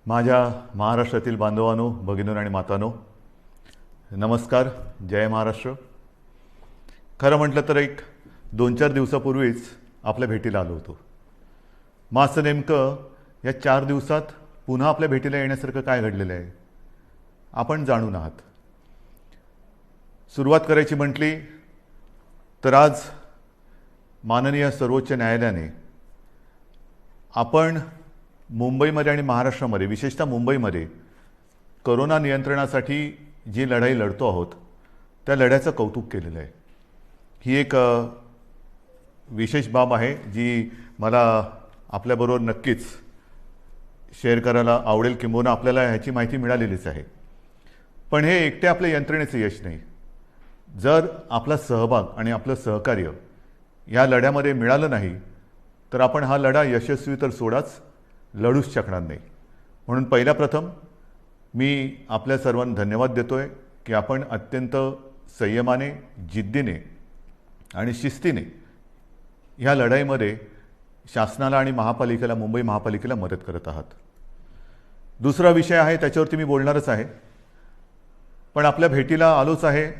माझ्या महाराष्ट्रातील बांधवांनो, भगिनींनो आणि मातांनो, नमस्कार. जय महाराष्ट्र. खरं म्हटलं तर एक 2-4 दिवसापूर्वीच आपल्या भेटीला आलो होतो. मग असं नेमकं या 4 दिवसात पुन्हा आपल्या भेटीला येण्यासारखं काय घडलेलं आहे आपण जाणून आहात. सुरुवात करायची म्हटली तर आज माननीय सर्वोच्च न्यायालयाने आपण मुंबईमध्ये आणि महाराष्ट्रामध्ये, विशेषतः मुंबईमध्ये कोरोना नियंत्रणासाठी जी लढाई लढतो आहोत त्या लढ्याचं कौतुक केलेलं आहे. ही एक विशेष बाब आहे जी मला आपल्याबरोबर नक्कीच शेअर करायला आवडेल. किंबहुना आपल्याला ह्याची माहिती मिळालेलीच आहे. पण हे एकटे आपल्या यंत्रणेचं यश नाही. जर आपला सहभाग आणि आपलं सहकार्य या लढ्यामध्ये मिळालं नाही तर आपण हा लढा यशस्वी तर सोडाच, लढूच शकणार नाही. म्हणून पहिल्या प्रथम मी आपल्या सर्वांना धन्यवाद देतोय की आपण अत्यंत संयमाने, जिद्दीने आणि शिस्तीने ह्या लढाईमध्ये शासनाला आणि महापालिकेला, मुंबई महापालिकेला मदत करत आहात. दुसरा विषय आहे, त्याच्यावरती मी बोलणारच आहे. पण आपल्या भेटीला आलोच आहे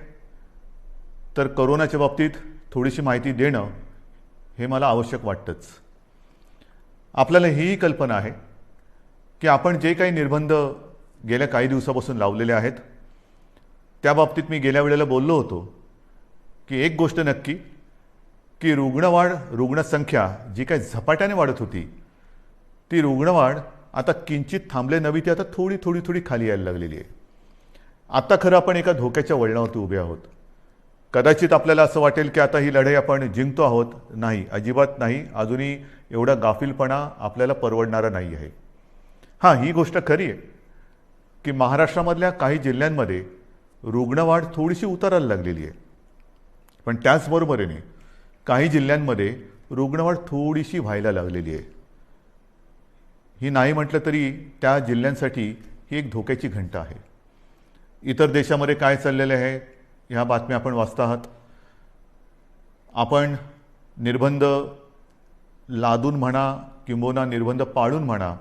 तर कोरोनाच्या बाबतीत थोडीशी माहिती देणं हे मला आवश्यक वाटतंच. आपल्याला ही कल्पना आहे की आपण जे काही निर्बंध गेल्या काही दिवसापासून लावलेले आहेत त्या बाबतीत मी गेल्या वेळेला बोललो होतो की एक गोष्ट नक्की की रुग्णसंख्या जी काही झपाट्याने वाढत होती ती रुग्णवाढ आता किंचित थांबले नव्हे, ती आता थोडी खाली यायला लागलेली आहे. आता खरं आपण एका धोक्याच्या वळणावरती उभे आहोत. कदाचित आपल्याला असं वाटेल की आता ही लढाई आपण जिंकतो आहोत. नाही, अजिबात नाही. अजूनही एवढा गाफीलपणा आपल्याला परवडणारा नाही आहे. हां, ही गोष्ट खरी आहे की महाराष्ट्रामधल्या काही जिल्ह्यांमध्ये रुग्णवाढ थोडीशी उतरायला लागलेली आहे. पण त्याचबरोबरीने काही जिल्ह्यांमध्ये रुग्णवाढ थोडीशी व्हायला लागलेली आहे. ही नाही म्हटलं तरी त्या जिल्ह्यांसाठी ही एक धोक्याची घंटा आहे. इतर देशामध्ये काय चाललेलं आहे ह्या बातम्या आपण वाचता आहात. आपण निर्बंध लादून म्हणा किंबहुना निर्बंध पाळून म्हणा,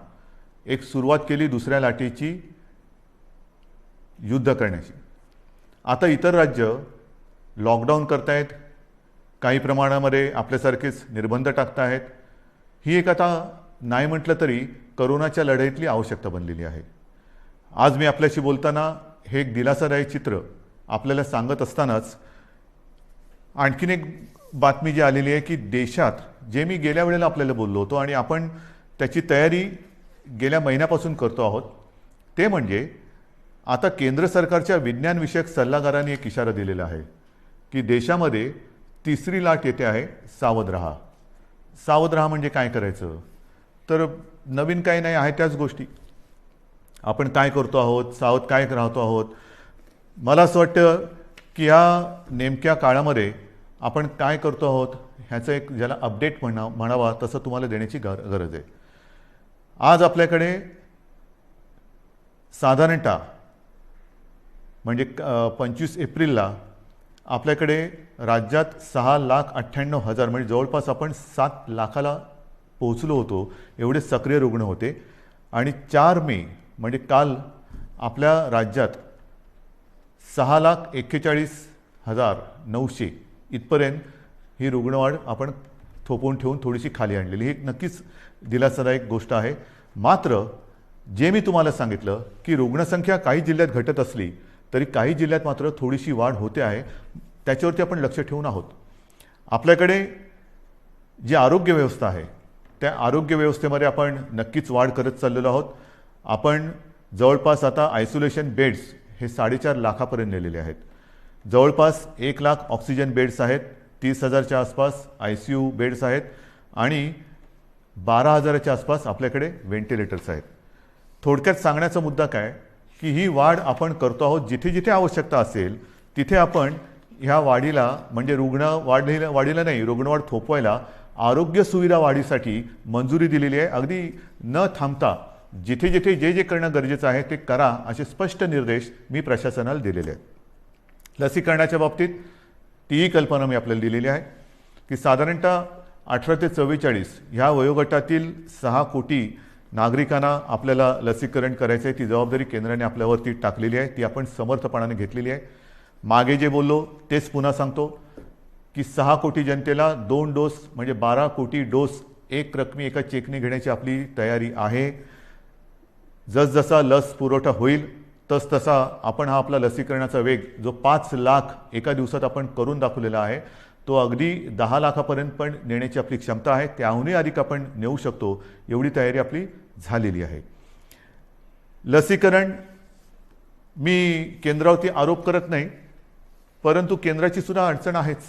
एक सुरुवात केली दुसऱ्या लाटेची युद्ध करण्याची. आता इतर राज्य लॉकडाऊन करतायत, काही प्रमाणामध्ये आपल्यासारखेच निर्बंध टाकतायत. ही एक आता नाही म्हटलं तरी कोरोनाच्या लढाईतली आवश्यकता बनलेली आहे. आज मी आपल्याशी बोलताना हे एक दिलासादायी चित्र आपल्याला सांगत असतानाच आणखीन एक बातमी जी आलेली आहे की देशात, जे मी गेल्या वेळेला आपल्याला बोललो होतो आणि आपण त्याची तयारी गेल्या महिन्यापासून करतो आहोत, ते म्हणजे आता केंद्र सरकारच्या विज्ञानविषयक सल्लागारांनी एक इशारा दिलेला आहे की देशामध्ये तिसरी लाट येते आहे, सावध राहा. सावध राहा म्हणजे काय करायचं तर नवीन काही नाही आहे, त्याच गोष्टी आपण काय करतो आहोत, सावध काय राहतो आहोत. मला असं वाटतं की या नेमक्या काळामध्ये आपण काय करतो आहोत ह्याचं एक, ज्याला अपडेट म्हणावा तसं तुम्हाला देण्याची गरज आहे. आज आपल्याकडे साधारणतः म्हणजे 25 एप्रिलला आपल्याकडे राज्यात 6,98,000 म्हणजे जवळपास आपण 7 लाखाला पोहोचलो होतो, एवढे सक्रिय रुग्ण होते. आणि 4 मे म्हणजे काल आपल्या राज्यात 6,41,900 इथपर्यंत ही रुग्णवाढ आपण थोपवून ठेवून थोडीशी खाली आणलेली. ही नक्कीच दिलासादायक गोष्ट आहे. मात्र जे मी तुम्हाला सांगितलं की रुग्णसंख्या काही जिल्ह्यात घटत असली तरी काही जिल्ह्यात मात्र थोडीशी वाढ होते आहे, त्याच्यावरती आपण लक्ष ठेवून आहोत. आपल्याकडे जी आरोग्य व्यवस्था आहे त्या आरोग्य व्यवस्थेमध्ये आपण नक्कीच वाढ करत चाललेलो आहोत. आपण जवळपास आता आयसोलेशन बेड्स हे 4.5 लाखापर्यंत नेलेले आहेत. जवळपास 1 लाख ऑक्सिजन बेड्स आहेत, 30,000च्या आसपास ICU बेड्स आहेत आणि 12,000च्या आसपास आपल्याकडे व्हेंटिलेटर्स आहेत. थोडक्यात सांगण्याचा मुद्दा काय की ही वाढ आपण करतो आहोत. जिथे जिथे आवश्यकता असेल तिथे आपण ह्या वाढीला, म्हणजे वाढीला नाही, रुग्णवाढ थोपवायला, आरोग्य सुविधा वाढीसाठी मंजुरी दिलेली आहे. अगदी न थांबता जिथे जिथे जे जे करणं गरजेचं आहे ते करा, असे स्पष्ट निर्देश मी प्रशासनाला दिलेले आहेत. लसीकरणाच्या बाबतीत तीही कल्पना मी आपल्याला दिलेली आहे की साधारणतः 18 ते 44 ह्या वयोगटातील 6 कोटी नागरिकांना आपल्याला लसीकरण करायचं आहे, ती जबाबदारी केंद्राने आपल्यावरती टाकलेली आहे, ती आपण समर्थपणाने घेतलेली आहे. मागे जे बोललो तेच पुन्हा सांगतो की 6 कोटी जनतेला 2 डोस म्हणजे 12 कोटी डोस एक रकमी एका चेकने घेण्याची आपली तयारी आहे. जसजसा लस पुरवठा होईल तसतसा आपण हा आपला लसीकरणाचा वेग जो 5 लाख एका दिवसात आपण करून दाखवलेला आहे तो अगदी 10 लाखापर्यंत पण नेण्याची आपली क्षमता आहे. त्याहूनही अधिक आपण नेऊ शकतो एवढी तयारी आपली झालेली आहे. लसीकरण मी केंद्रावरती आरोप करत नाही, परंतु केंद्राची सुद्धा अडचण आहेच.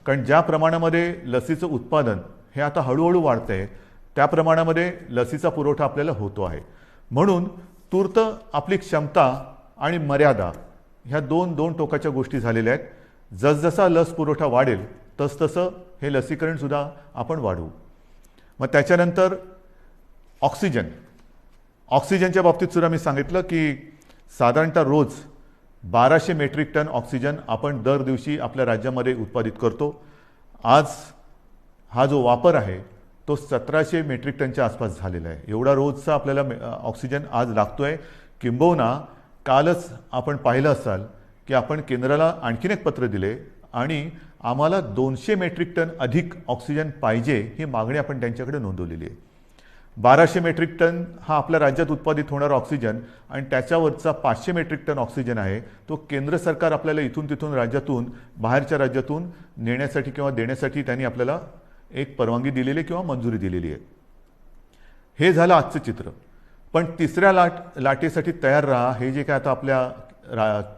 कारण ज्या प्रमाणामध्ये लसीचं उत्पादन हे आता हळूहळू वाढतंय त्या प्रमाणामध्ये लसीचा पुरवठा आपल्याला होतो आहे. म्हणून तूर्त आपली क्षमता आणि मर्यादा ह्या दोन टोकाच्या गोष्टी झालेल्या आहेत. जसजसा लस पुरवठा वाढेल तसतसं हे लसीकरण सुद्धा आपण वाढवू. मग त्याच्यानंतर ऑक्सिजनच्या बाबतीत सुद्धा मी सांगितलं की साधारणतः रोज 1200 मेट्रिक टन ऑक्सिजन आपण दर दिवशी आपल्या राज्यामध्ये उत्पादित करतो. आज हा जो वापर आहे तो 1700 मेट्रिक टनच्या आसपास झालेला आहे. एवढा रोजचा आपल्याला ऑक्सिजन आज लागतोय. किंबहुना कालच आपण पाहिलं असाल की आपण केंद्राला आणखीन एक पत्र दिले आणि आम्हाला 200 मेट्रिक टन अधिक ऑक्सिजन पाहिजे ही मागणी आपण त्यांच्याकडे नोंदवलेली आहे. 1200 मेट्रिक टन हा आपल्या राज्यात उत्पादित होणारा ऑक्सिजन आणि त्याच्यावरचा 500 मेट्रिक टन ऑक्सिजन आहे तो केंद्र सरकार आपल्याला इथून तिथून राज्यातून बाहेरच्या राज्यातून नेण्यासाठी किंवा देण्यासाठी त्यांनी आपल्याला एक परवानगी दिलेली किंवा मंजुरी दिलेली आहे. हे झालं आजचं चित्र. पण तिसऱ्या लाटेसाठी तयार राहा हे जे काय आता आपल्या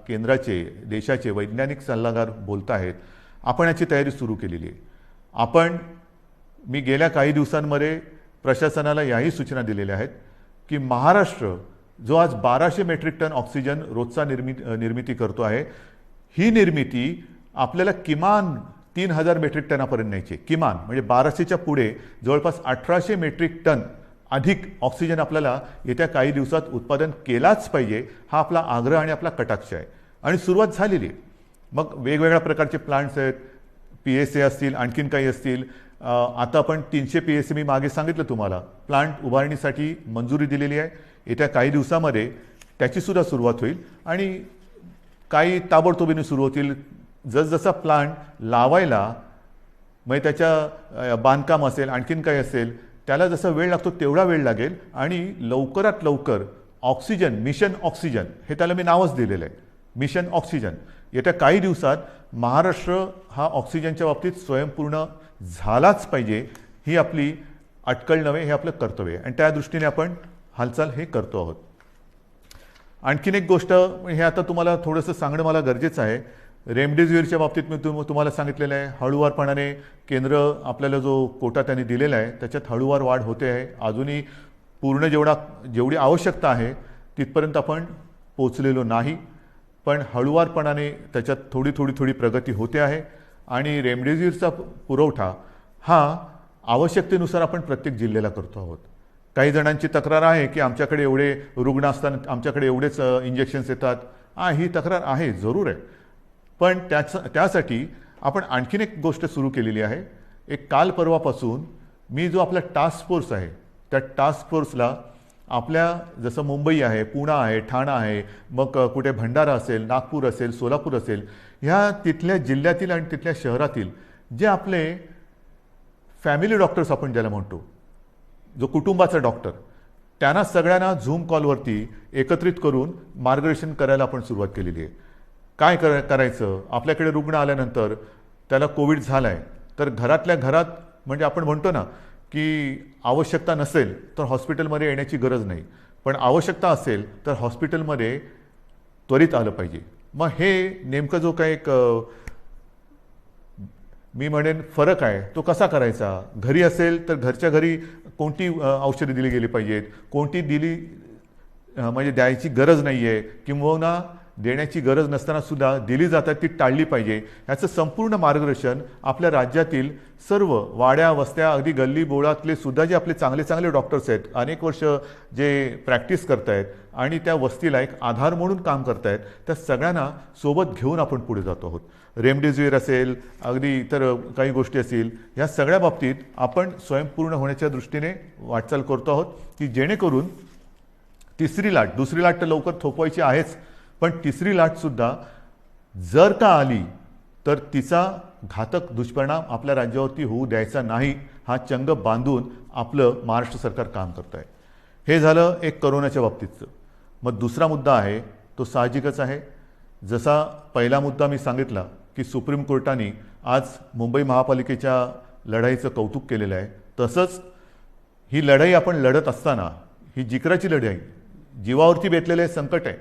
केंद्राचे देशाचे वैज्ञानिक सल्लागार बोलत आहेत आपण याची तयारी सुरू केलेली आहे. मी गेल्या काही दिवसांमध्ये प्रशासनाला याही सूचना दिलेल्या आहेत की महाराष्ट्र जो आज 1200 मेट्रिक टन ऑक्सिजन रोजचा निर्मिती करतो आहे ही निर्मिती आपल्याला किमान 3000 मेट्रिक टनापर्यंत न्यायची. किमान म्हणजे 1200च्या पुढे जवळपास 1800 मेट्रिक टन अधिक ऑक्सिजन आपल्याला येत्या काही दिवसात उत्पादन केलाच पाहिजे हा आपला आग्रह आणि आपला कटाक्ष आहे. आणि सुरुवात झालेली आहे. मग वेगवेगळ्या प्रकारचे प्लांट्स आहेत, PSA असतील, आणखीन काही असतील. आता आपण 300 PSA मी मागे सांगितलं तुम्हाला प्लांट उभारणीसाठी मंजुरी दिलेली आहे. येत्या काही दिवसामध्ये त्याची सुद्धा सुरुवात होईल आणि काही ताबडतोबीने सुरू होतील. जसजसा प्लांट लावायला म्हणजे त्याच्या बांधकाम असेल आणखीन काही असेल त्याला जसा वेळ लागतो तेवढा वेळ लागेल आणि लवकरात लवकर ऑक्सिजन मिशन ऑक्सिजन हे त्याला मी नावच दिलेलं आहे. मिशन ऑक्सिजन येत्या काही दिवसात महाराष्ट्र हा ऑक्सिजनच्या बाबतीत स्वयंपूर्ण झालाच पाहिजे ही आपली अटकळ नव्हे हे आपलं कर्तव्य आहे आणि त्या दृष्टीने आपण हालचाल हे करतो आहोत. आणखीन एक गोष्ट हे आता तुम्हाला थोडंसं सांगणं मला गरजेचं आहे. रेमडेसिवीरच्या बाबतीत मी तुम्हाला सांगितलेलं आहे हळूवारपणाने केंद्र आपल्याला जो कोटा त्यांनी दिलेला आहे त्याच्यात हळूवार वाढ होते आहे. अजूनही पूर्ण जेवढी आवश्यकता आहे तिथपर्यंत आपण पोचलेलो नाही, पण हळूवारपणाने त्याच्यात थोडी प्रगती होते आहे आणि रेमडेसिवीरचा पुरवठा हा आवश्यकतेनुसार आपण प्रत्येक जिल्ह्याला करतो आहोत. काही जणांची तक्रार आहे की आमच्याकडे एवढे रुग्ण असताना आमच्याकडे एवढेच इंजेक्शन्स येतात. ही तक्रार आहे, जरूर आहे, पण त्यासाठी आपण आणखीन एक गोष्ट सुरू केलेली आहे. एक काल परवापासून मी जो आपला टास्क फोर्स आहे त्या टास्क फोर्सला आपल्या जसं मुंबई आहे, पुणे आहे, ठाणा आहे, मग कुठे भंडारा असेल, नागपूर असेल, सोलापूर असेल, ह्या तिथल्या जिल्ह्यातील आणि तिथल्या शहरातील जे आपले फॅमिली डॉक्टर्स आपण ज्याला म्हणतो, जो कुटुंबाचा डॉक्टर, त्यांना सगळ्यांना झूम कॉलवरती एकत्रित करून मार्गदर्शन करायला आपण सुरुवात केलेली आहे. काय करायचं, आपल्याकडे रुग्ण आल्यानंतर त्याला कोविड झाला आहे तर घरातल्या घरात म्हणजे आपण म्हणतो ना की आवश्यकता नसेल तर हॉस्पिटलमध्ये येण्याची गरज नाही, पण आवश्यकता असेल तर हॉस्पिटलमध्ये त्वरित आलं पाहिजे. मग हे नेमकं जो काही एक मी म्हणेन फरक आहे तो कसा करायचा. घरी असेल तर घरच्या घरी कोणती औषधे दिली गेली पाहिजेत, कोणती दिली म्हणजे द्यायची गरज नाही आहे, किंबहुना देण्याची गरज नसताना सुद्धा दिली जातात ती टाळली पाहिजे, याचं संपूर्ण मार्गदर्शन आपल्या राज्यातील सर्व वाड्या वस्त्या अगदी गल्ली बोळातले सुद्धा जे आपले चांगले चांगले डॉक्टर्स आहेत, अनेक वर्ष जे प्रॅक्टिस करतायत आणि त्या वस्तीला एक आधार म्हणून काम करतायत, त्या सगळ्यांना सोबत घेऊन आपण पुढे जातो आहोत. रेमडेसिवीर असेल, अगदी इतर काही गोष्टी असतील, या सगळ्या बाबतीत आपण स्वयंपूर्ण होण्याच्या दृष्टीने वाटचाल करतो आहोत की जेणेकरून तिसरी लाट, दुसरी लाट तर लवकर थोपवायची आहेच, पण तिसरी लाटसुद्धा जर का आली तर तिचा घातक दुष्परिणाम आपल्या राज्यावरती होऊ द्यायचा नाही, हा चंग बांधून आपलं महाराष्ट्र सरकार काम करत आहे. हे झालं एक करोनाच्या बाबतीतचं. मग दुसरा मुद्दा आहे तो साहजिकच आहे. जसा पहिला मुद्दा मी सांगितला की सुप्रीम कोर्टाने आज मुंबई महापालिकेच्या लढाईचं कौतुक केलेलं आहे, तसंच ही लढाई आपण लढत असताना ही जिकराची लढाई, जीवावरती बेतलेले संकट आहे,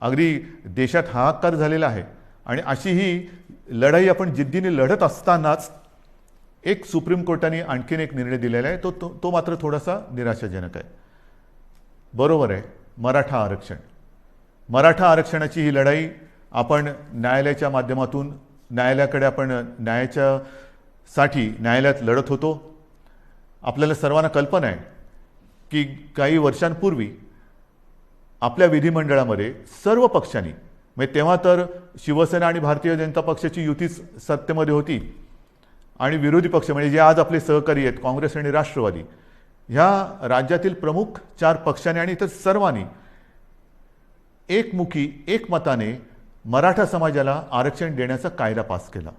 अगदी देशात हाहाकार झालेला आहे, आणि अशी ही लढाई आपण जिद्दीने लढत असतानाच एक सुप्रीम कोर्टाने आणखीन एक निर्णय दिलेला आहे, तो मात्र थोडासा निराशाजनक आहे. बरोबर आहे, मराठा आरक्षण. मराठा आरक्षणाची ही लढाई आपण न्यायालयाच्या माध्यमातून न्यायालयाकडे आपण न्यायालयात लढत होतो. आपल्याला सर्वांना कल्पना आहे की काही वर्षांपूर्वी आपल्या विधिमंडळामध्ये सर्व पक्षांनी, म्हणजे तेव्हा तर शिवसेना आणि भारतीय जनता पक्षाची युतीच सत्तेमध्ये होती, आणि विरोधी पक्ष म्हणजे जे आज आपले सहकारी आहेत काँग्रेस आणि राष्ट्रवादी, ह्या राज्यातील प्रमुख 4 पक्षांनी आणि इतर सर्वांनी एकमुखी एकमताने मराठा समाजाला आरक्षण देण्याचा कायदा पास केला.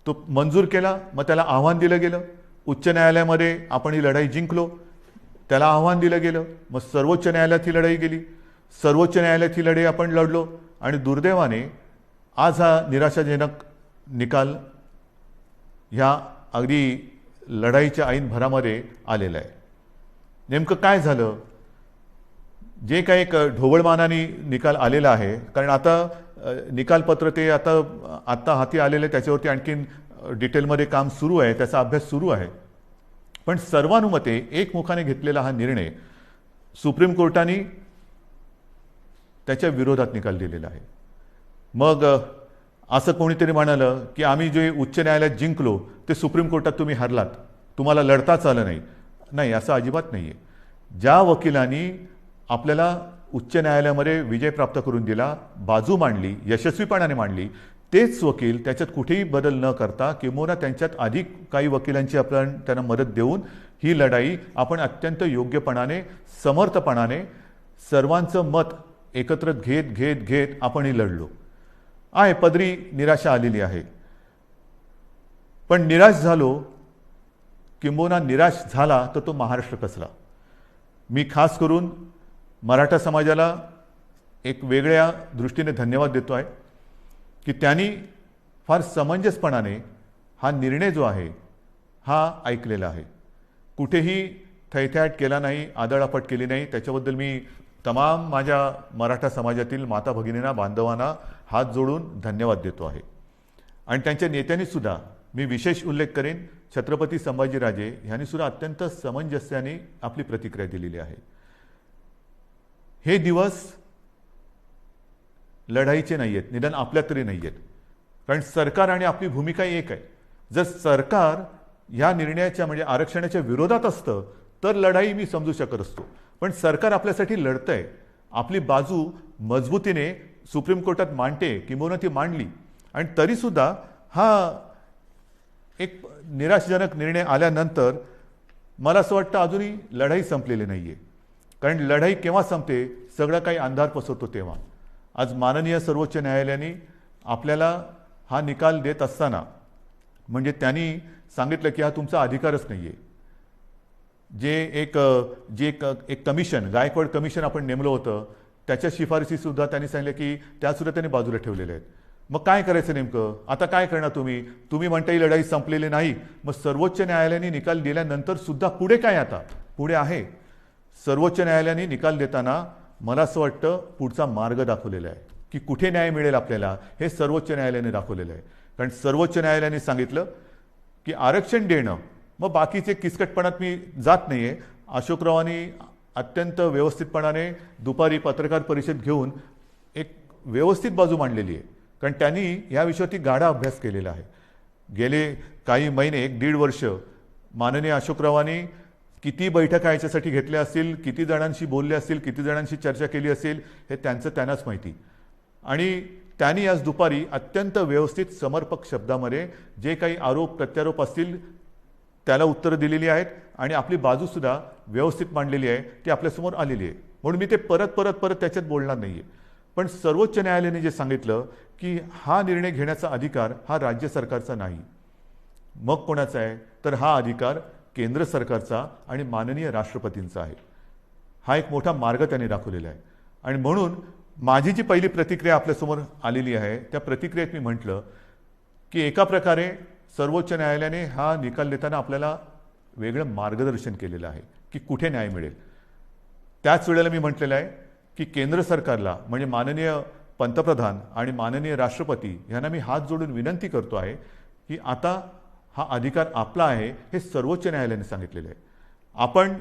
तो मंजूर केला. मग त्याला आव्हान दिलं गेलं. उच्च न्यायालयामध्ये आपण ही लढाई जिंकलो. त्याला आव्हान दिलं गेलं. मग सर्वोच्च न्यायालयात ही लढाई गेली. सर्वोच्च न्यायालयात ही लढाई आपण लढलो, आणि दुर्दैवाने आज हा निराशाजनक निकाल ह्या अगदी लढाईच्या ऐन भरामध्ये आलेला आहे. नेमकं काय झालं? जे काही एक ढोबळमानाने निकाल आलेला आहे, कारण आता निकालपत्र ते आता हाती आलेलं आहे, त्याच्यावरती आणखीन डिटेलमध्ये काम सुरू आहे, त्याचा अभ्यास सुरू आहे. पण सर्वानुमते एकमुखाने घेतलेला हा निर्णय सुप्रीम कोर्टाने त्याच्या विरोधात निकाल दिलेला आहे. मग असं कोणीतरी म्हणालं की आम्ही जे उच्च न्यायालयात जिंकलो ते सुप्रीम कोर्टात तुम्ही हरलात, तुम्हाला लढताच आलं नाही. नाही, असं अजिबात नाही आहे. ज्या वकिलांनी आपल्याला उच्च न्यायालयामध्ये विजय प्राप्त करून दिला, बाजू मांडली, यशस्वीपणाने मांडली, तेच वकील त्याच्यात कुठेही बदल न करता किंवा त्यांच्यात अधिक काही वकिलांची आपण त्यांना मदत देऊन ही लढाई आपण अत्यंत योग्यपणाने, समर्थपणाने सर्वांचं मत एकत्र घेत आपण ही लढलो आहे. पदरी निराशा आलेली आहे, पण निराश झालो किंबहुना निराश झाला तर तो महाराष्ट्र कसला. मी खास करून मराठा समाजाला एक वेगळ्या दृष्टीने धन्यवाद देतो आहे की त्यांनी फार समंजसपणाने हा निर्णय जो आहे हा ऐकलेला आहे. कुठेही थैथयाट केला नाही, आदळआपट केली नाही. त्याच्याबद्दल मी तमाम माझ्या मराठा समाजातील माता भगिनींना, बांधवांना हात जोडून धन्यवाद देतो आहे. आणि त्यांच्या नेत्यांनी सुद्धा मी विशेष उल्लेख करेन, छत्रपती संभाजीराजे यांनी सुद्धा अत्यंत समंजस्याने आपली प्रतिक्रिया दिलेली आहे. हे दिवस लढाईचे नाही आहेत, निदान आपल्या तरी नाही आहेत, कारण सरकार आणि आपली भूमिका एक आहे. जर सरकार ह्या निर्णयाच्या म्हणजे आरक्षणाच्या विरोधात असतं तर लढाई मी समजू शकत असतो, पण सरकार आपल्यासाठी लढतंय, आपली बाजू मजबूतीने सुप्रीम कोर्टात मांडते किंवा ती मांडली, आणि तरीसुद्धा हा एक निराशाजनक निर्णय आल्यानंतर मला असं वाटतं अजूनही लढाई संपलेली नाही आहे. कारण लढाई केव्हा संपते, सगळं काही अंधार पसरतो तेव्हा. आज माननीय सर्वोच्च न्यायालयाने आपल्याला हा निकाल देत असताना म्हणजे त्यांनी सांगितलं की हा तुमचा अधिकारच नाही आहे. जे एक कमिशन, गायकवाड कमिशन आपण नेमलं होतं, त्याच्या शिफारशीसुद्धा त्यांनी सांगितलं की त्यासुद्धा त्यांनी बाजूला ठेवलेल्या आहेत. मग काय करायचं नेमकं? आता काय करणार तुम्ही म्हणता ही लढाई संपलेली नाही. मग सर्वोच्च न्यायालयाने निकाल दिल्यानंतर सुद्धा पुढे काय? आता पुढे आहे. सर्वोच्च न्यायालयाने निकाल देताना मला असं वाटतं पुढचा मार्ग दाखवलेला आहे की कुठे न्याय मिळेल आपल्याला, हे सर्वोच्च न्यायालयाने दाखवलेलं आहे. कारण सर्वोच्च न्यायालयाने सांगितलं की आरक्षण देणं, मग बाकीचे किचकटपणात मी जात नाही आहे. अशोकरावांनी अत्यंत व्यवस्थितपणाने दुपारी पत्रकार परिषद घेऊन एक व्यवस्थित बाजू मांडलेली आहे, कारण त्यांनी या विषयावरती गाढा अभ्यास केलेला आहे. गेले काही महिने 1-1.5 वर्ष माननीय अशोकरावांनी किती बैठका याच्यासाठी घेतल्या असतील, किती जणांशी बोलले असतील, किती जणांशी चर्चा केली असेल, हे त्यांनाच माहिती. आणि त्यांनी आज दुपारी अत्यंत व्यवस्थित समर्पक शब्दामध्ये जे काही आरोप प्रत्यारोप असतील त्याला उत्तरं दिलेली आहेत आणि आपली बाजूसुद्धा व्यवस्थित मांडलेली आहे, ती आपल्यासमोर आलेली आहे. म्हणून मी ते परत त्याच्यात बोलणार नाही आहे. पण सर्वोच्च न्यायालयाने जे सांगितलं की हा निर्णय घेण्याचा अधिकार हा राज्य सरकारचा नाही, मग कोणाचा आहे, तर हा अधिकार केंद्र सरकारचा आणि माननीय राष्ट्रपतींचा आहे. हा एक मोठा मार्ग त्यांनी दाखवलेला आहे. आणि म्हणून माझी जी पहिली प्रतिक्रिया आपल्यासमोर आलेली आहे, त्या प्रतिक्रियेत मी म्हटलं की एका प्रकारे सर्वोच्च न्यायालयाने हा निकाल देताना आपल्याला वेगळं मार्गदर्शन केलेलं आहे की कुठे न्याय मिळेल. त्याच वेळेला मी म्हटलेलं आहे की केंद्र सरकारला, म्हणजे माननीय पंतप्रधान आणि माननीय राष्ट्रपती यांना मी हात जोडून विनंती करतो आहे की आता हा अधिकार आपला आहे, हे सर्वोच्च न्यायालयाने सांगितलेलं आहे. आपण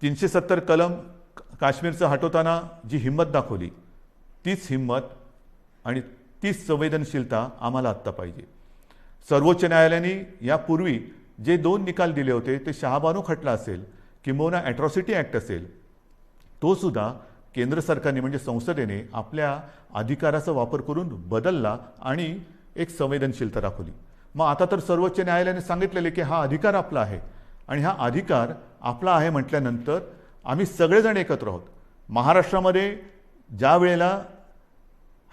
370 कलम काश्मीरचं हटवताना जी हिंमत दाखवली, तीच हिंमत आणि तीच संवेदनशीलता आम्हाला आत्ता पाहिजे. सर्वोच्च न्यायालयाने यापूर्वी जे 2 निकाल दिले होते, ते शहाबानू खटला असेल किंबहुना ॲट्रॉसिटी ॲक्ट असेल, तो सुद्धा केंद्र सरकारने म्हणजे संसदेने आपल्या अधिकाराचा वापर करून बदलला आणि एक संवेदनशीलता दाखवली. मग आता तर सर्वोच्च न्यायालयाने सांगितलेले की हा अधिकार आपला आहे आणि हा अधिकार आपला आहे म्हटल्यानंतर आम्ही सगळेजण एकत्र आहोत. महाराष्ट्रामध्ये ज्या वेळेला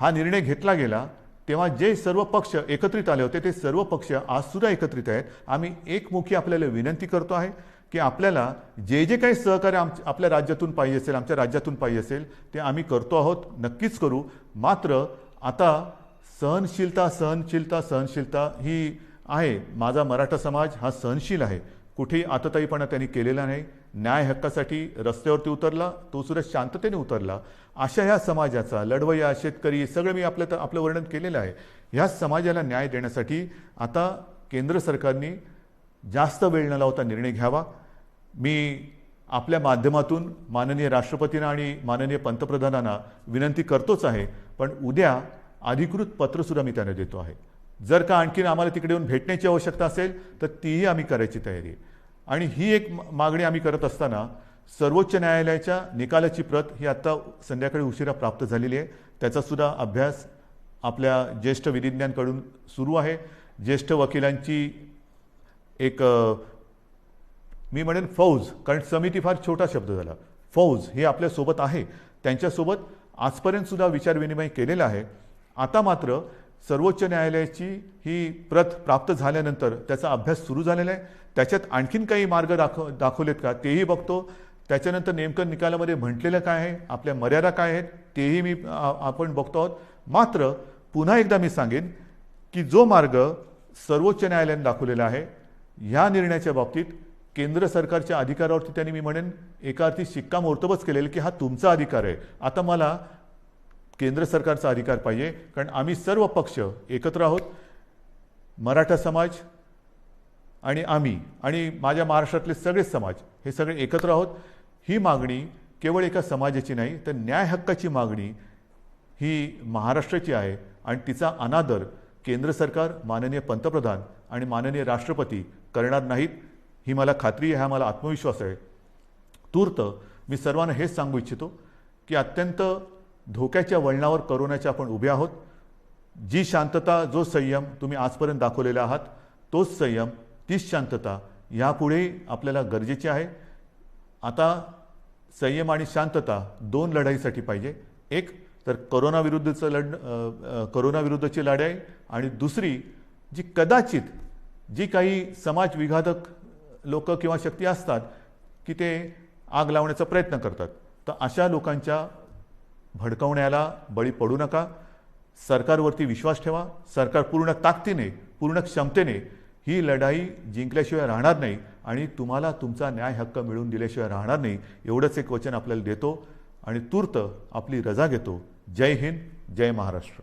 हा निर्णय घेतला गेला तेव्हा जे सर्व पक्ष एकत्रित आले होते, ते सर्व पक्ष आजसुद्धा एकत्रित आहेत. आम्ही एकमुखी आपल्याला विनंती करतो आहे की आपल्याला जे जे काही सहकार्य आपल्या राज्यातून पाहिजे असेल, आमच्या राज्यातून पाहिजे असेल, ते आम्ही करतो आहोत, नक्कीच करू. मात्र आता सहनशीलता ही आहे. माझा मराठा समाज हा सहनशील आहे, कुठेही आतताईपणा त्यांनी केलेला नाही. न्याय हक्कासाठी रस्त्यावरती उतरला, तो सुद्धा शांततेने उतरला. अशा ह्या समाजाचा, लढवय्या, शेतकरी, सगळं मी आपलं वर्णन केलेलं आहे. ह्या समाजाला न्याय देण्यासाठी आता केंद्र सरकारने जास्त वेळ न लावता निर्णय घ्यावा. मी आपल्या माध्यमातून माननीय राष्ट्रपतींना आणि माननीय पंतप्रधानांना विनंती करतोच आहे, पण उद्या अधिकृत पत्रसुद्धा मी त्यांना देतो आहे. जर का आणखीन आम्हाला तिकडे येऊन भेटण्याची आवश्यकता असेल तर तीही आम्ही करायची तयारी आहे. आणि ही एक मागणी आम्ही करत असताना सर्वोच्च न्यायालयाच्या निकालाची प्रत ही आत्ता संध्याकाळी उशिरा प्राप्त झालेली आहे. त्याचासुद्धा अभ्यास आपल्या ज्येष्ठ विधिज्ञांकडून सुरू आहे. ज्येष्ठ वकिलांची एक मी म्हणेन फौज, कारण समिती फार छोटा शब्द झाला, फौज हे आपल्यासोबत आहे. त्यांच्यासोबत आजपर्यंतसुद्धा विचारविनिमय केलेला आहे. आता मात्र सर्वोच्च न्यायालयाची ही प्रत प्राप्त झाल्यानंतर त्याचा अभ्यास सुरू झालेला आहे. त्याच्यात आणखीन काही मार्ग दाखवलेत का तेही बघतो. त्याच्यानंतर नेमकं निकालामध्ये म्हटलेलं काय आहे, आपल्या मर्यादा काय आहेत, तेही आपण बघतो आहोत. मात्र पुन्हा एकदा मी सांगेन की जो मार्ग सर्वोच्च न्यायालयाने दाखवलेला आहे, ह्या निर्णयाच्या बाबतीत केंद्र सरकारच्या अधिकारावरती त्यांनी मी म्हणेन एका अर्थी शिक्कामोर्तबच केलेलं की हा तुमचा अधिकार आहे. आता मला केंद्र सरकारचा अधिकार पाहिजे, कारण आम्ही सर्व पक्ष एकत्र आहोत. मराठा समाज आणि आम्ही आणि माझ्या महाराष्ट्रातले सगळे समाज हे सगळे एकत्र आहोत. ही मागणी केवळ एका समाजाची नाही, तर न्याय हक्काची मागणी ही महाराष्ट्राची आहे आणि तिचा अनादर केंद्र सरकार, माननीय पंतप्रधान आणि माननीय राष्ट्रपती करणार नाहीत, ही मला खात्री आहे, हा मला आत्मविश्वास आहे. तूर्त मी सर्वांना हेच सांगू इच्छितो की अत्यंत धोक्याच्या वळणावर कोरोनाच्या आपण उभे आहोत. जी शांतता, जो संयम तुम्ही आजपर्यंत दाखवलेला आहात, तोच संयम, तीच शांतता यापुढे आपल्याला गरजेची आहे. आता संयम आणि शांतता 2 लढाईसाठी पाहिजे. एक तर कोरोनाविरुद्धची लढाई आणि दुसरी जी कदाचित जी काही समाज विघातक लोक किंवा शक्ती असतात की ते आग लावण्याचा प्रयत्न करतात, तर अशा लोकांच्या भडकवण्याला बळी पडू नका. सरकारवरती विश्वास ठेवा. सरकार पूर्ण ताकदीने, पूर्ण क्षमतेने ही लढाई जिंकल्याशिवाय राहणार नाही आणि तुम्हाला तुमचा न्याय हक्क मिळवून दिल्याशिवाय राहणार नाही, एवढंच एक वचन आपल्याला देतो आणि तूर्त आपली रजा घेतो. जय हिंद, जय महाराष्ट्र.